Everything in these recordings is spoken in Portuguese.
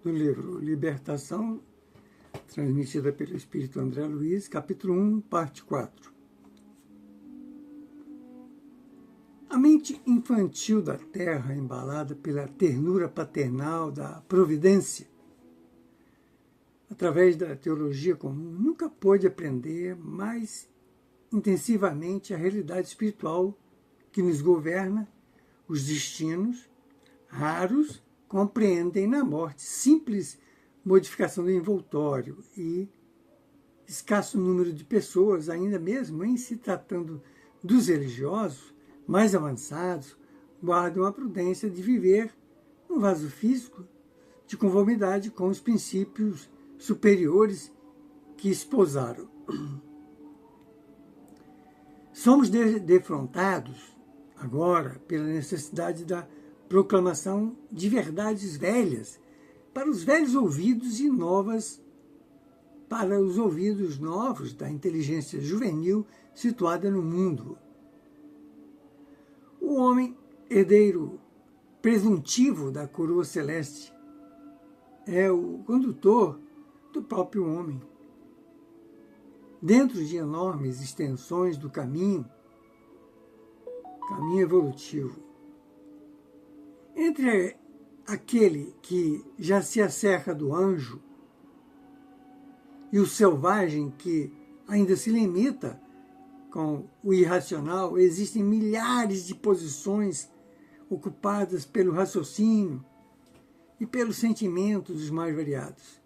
do livro Libertação, transmitida pelo Espírito André Luiz, capítulo 1, parte 4. A mente infantil da Terra, embalada pela ternura paternal da providência, através da teologia comum, nunca pôde aprender mais intensivamente a realidade espiritual que nos governa, os destinos raros compreendem na morte simples modificação do envoltório e escasso número de pessoas, ainda mesmo em se tratando dos religiosos mais avançados, guardam a prudência de viver um vaso físico de conformidade com os princípios superiores que esposaram. Somos defrontados agora pela necessidade da proclamação de verdades velhas para os velhos ouvidos e novas para os ouvidos novos da inteligência juvenil situada no mundo. O homem, herdeiro presuntivo da coroa celeste, é o condutor do próprio homem. Dentro de enormes extensões do caminho evolutivo, entre aquele que já se acerca do anjo e o selvagem que ainda se limita com o irracional, existem milhares de posições ocupadas pelo raciocínio e pelos sentimentos dos mais variados.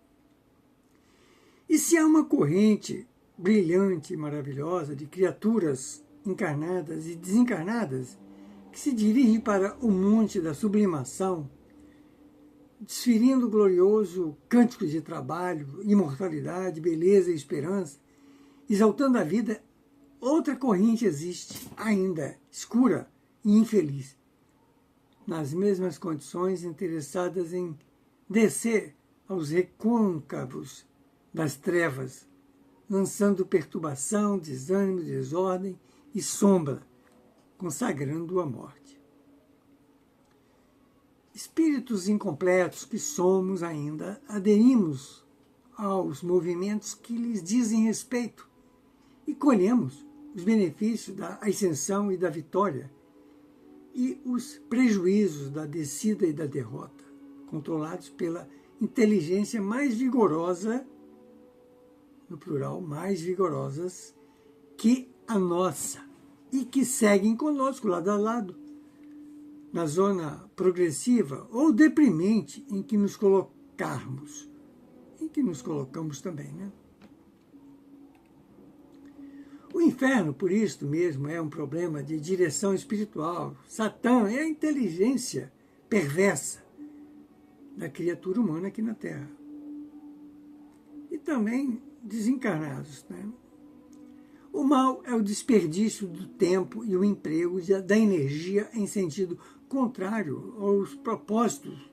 E se há uma corrente brilhante e maravilhosa de criaturas encarnadas e desencarnadas que se dirigem para o monte da sublimação, desferindo o glorioso cântico de trabalho, imortalidade, beleza e esperança, exaltando a vida, outra corrente existe, ainda escura e infeliz, nas mesmas condições, interessadas em descer aos recôncavos das trevas, lançando perturbação, desânimo, desordem e sombra, consagrando a morte. Espíritos incompletos que somos ainda, aderimos aos movimentos que lhes dizem respeito e colhemos os benefícios da ascensão e da vitória e os prejuízos da descida e da derrota, controlados pela inteligência mais vigorosa, no plural, mais vigorosas, que a nossa, e que seguem conosco lado a lado, na zona progressiva ou deprimente em que nos colocarmos, em que nos colocamos também, né? O inferno, por isto mesmo, é um problema de direção espiritual. Satã é a inteligência perversa da criatura humana aqui na Terra. E também desencarnados, né? O mal é o desperdício do tempo e o emprego da energia em sentido contrário aos propósitos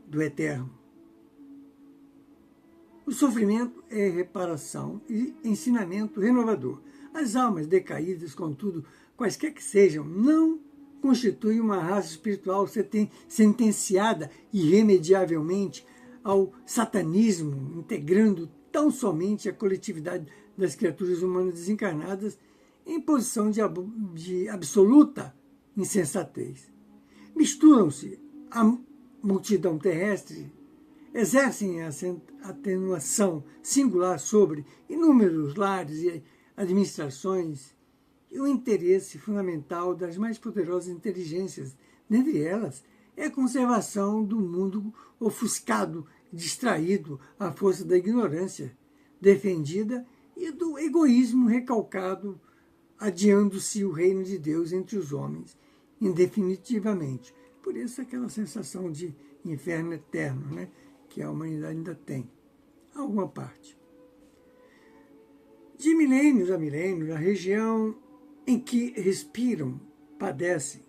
do eterno. O sofrimento é reparação e ensinamento renovador. As almas decaídas, contudo, quaisquer que sejam, não constituem uma raça espiritual sentenciada irremediavelmente ao satanismo, integrando tão somente a coletividade das criaturas humanas desencarnadas em posição de absoluta insensatez. Misturam-se à multidão terrestre, exercem a atenuação singular sobre inúmeros lares e administrações e o interesse fundamental das mais poderosas inteligências, dentre elas, é a conservação do mundo ofuscado, distraído à força da ignorância defendida e do egoísmo recalcado, adiando-se o reino de Deus entre os homens, indefinitivamente. Por isso aquela sensação de inferno eterno, né, que a humanidade ainda tem, alguma parte. De milênios a milênios, a região em que respiram padece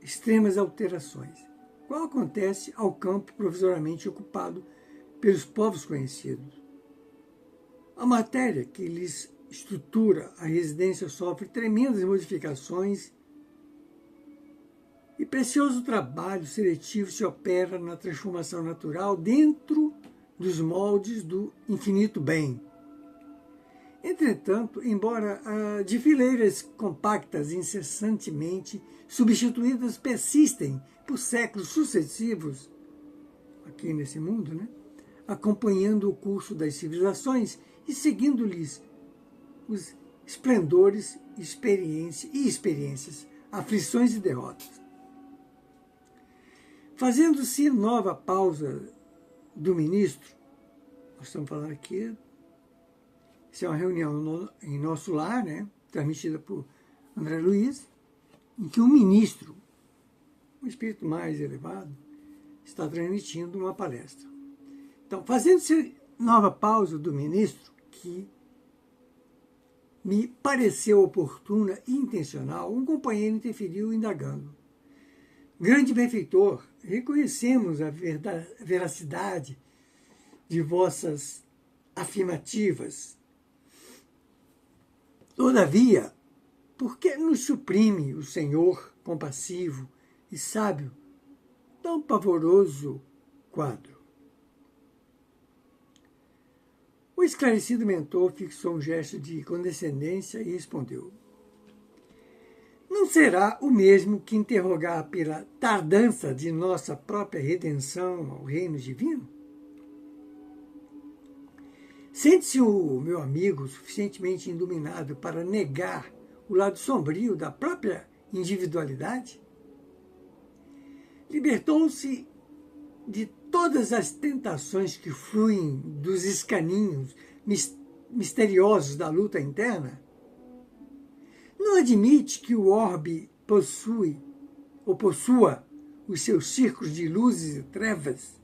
extremas alterações, qual acontece ao campo provisoriamente ocupado pelos povos conhecidos. A matéria que lhes estrutura a residência sofre tremendas modificações E precioso trabalho seletivo se opera na transformação natural dentro dos moldes do infinito bem. Entretanto, embora de fileiras compactas incessantemente substituídas persistem por séculos sucessivos aqui nesse mundo, né? Acompanhando o curso das civilizações e seguindo-lhes os esplendores e experiências, aflições e derrotas. Fazendo-se nova pausa do ministro, nós estamos falando aqui, isso é uma reunião em nosso lar, né, transmitida por André Luiz, em que o ministro, um espírito mais elevado, está transmitindo uma palestra. Então, fazendo-se nova pausa do ministro, que me pareceu oportuna e intencional, um companheiro interferiu indagando. Grande benfeitor, reconhecemos a veracidade de vossas afirmativas. Todavia, por que nos suprime o Senhor compassivo e sábio tão pavoroso quadro? O esclarecido mentor fixou um gesto de condescendência e respondeu: não será o mesmo que interrogar pela tardança de nossa própria redenção ao reino divino? Sente-se o meu amigo suficientemente iluminado para negar o lado sombrio da própria individualidade? Libertou-se de todas as tentações que fluem dos escaninhos misteriosos da luta interna? Não admite que o orbe possua os seus círculos de luzes e trevas,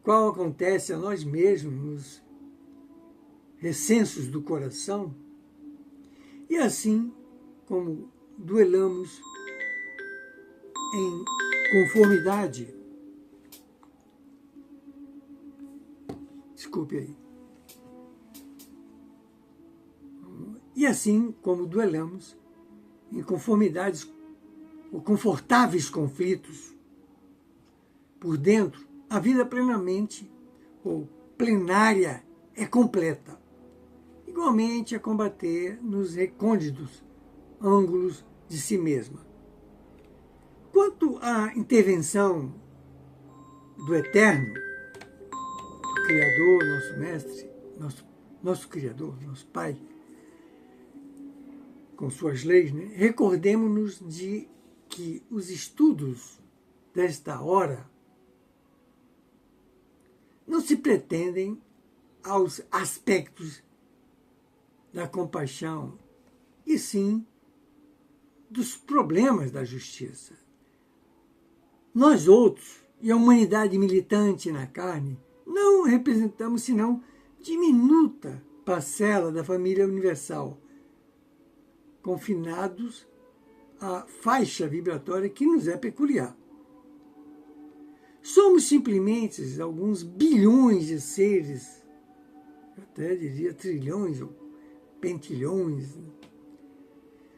qual acontece a nós mesmos nos recensos do coração, e assim como duelamos em conformidade. Desculpe aí. E assim como duelamos em conformidades ou confortáveis conflitos, por dentro, a vida plenamente ou plenária é completa. Igualmente a combater nos recônditos ângulos de si mesma. Quanto à intervenção do Eterno, do Criador, nosso Mestre, nosso Criador, nosso Pai, com suas leis, né? Recordemo-nos de que os estudos desta hora não se pretendem aos aspectos da compaixão, e sim dos problemas da justiça. Nós outros, e a humanidade militante na carne, não representamos senão diminuta parcela da família universal, confinados à faixa vibratória que nos é peculiar. Somos simplesmente alguns bilhões de seres, eu até diria trilhões ou pentilhões.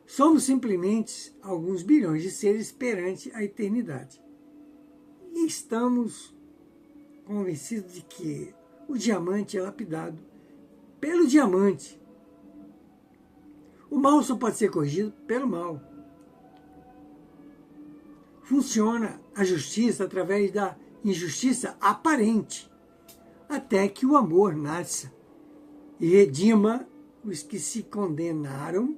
Somos simplesmente alguns bilhões de seres perante a eternidade. E estamos convencidos de que o diamante é lapidado pelo diamante. O mal só pode ser corrigido pelo mal. Funciona a justiça através da injustiça aparente, até que o amor nasça e redima os que se condenaram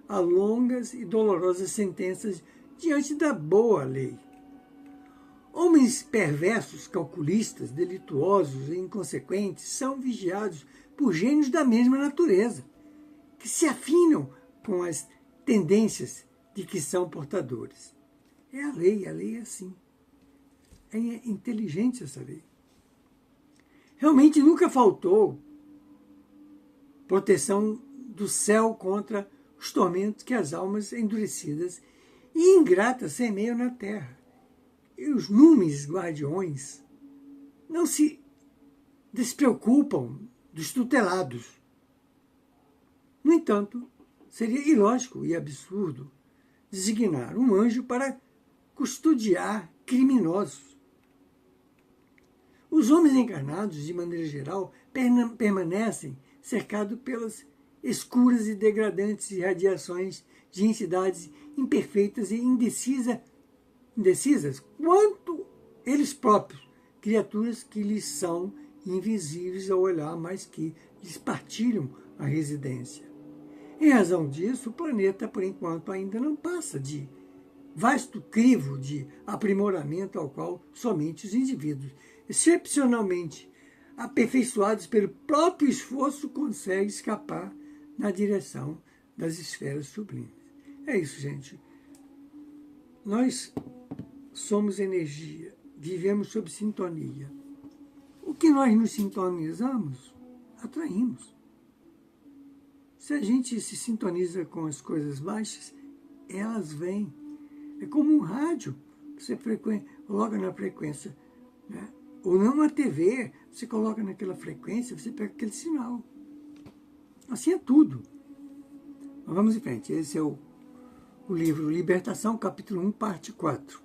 a longas e dolorosas sentenças diante da boa lei. Homens perversos, calculistas, delituosos e inconsequentes são vigiados por gênios da mesma natureza, que se afinam com as tendências de que são portadores. É a lei é assim. É inteligente essa lei. Realmente nunca faltou proteção do céu contra os tormentos que as almas endurecidas e ingratas semeiam na terra. E os numes guardiões não se despreocupam dos tutelados. No entanto, seria ilógico e absurdo designar um anjo para custodiar criminosos. Os homens encarnados, de maneira geral, permanecem cercados pelas escuras e degradantes irradiações de entidades imperfeitas e indecisas quanto eles próprios, criaturas que lhes são invisíveis ao olhar, mas que lhes partilham a residência. Em razão disso, o planeta, por enquanto, ainda não passa de vasto crivo de aprimoramento ao qual somente os indivíduos, excepcionalmente aperfeiçoados pelo próprio esforço, conseguem escapar na direção das esferas sublimes. É isso, gente. Nós somos energia, vivemos sob sintonia. O que nós nos sintonizamos, atraímos. Se a gente se sintoniza com as coisas baixas, elas vêm. É como um rádio, você coloca na frequência, né? Ou não uma TV, você coloca naquela frequência, você pega aquele sinal. Assim é tudo. Mas vamos em frente. Esse é o livro Libertação, capítulo 1, parte 4.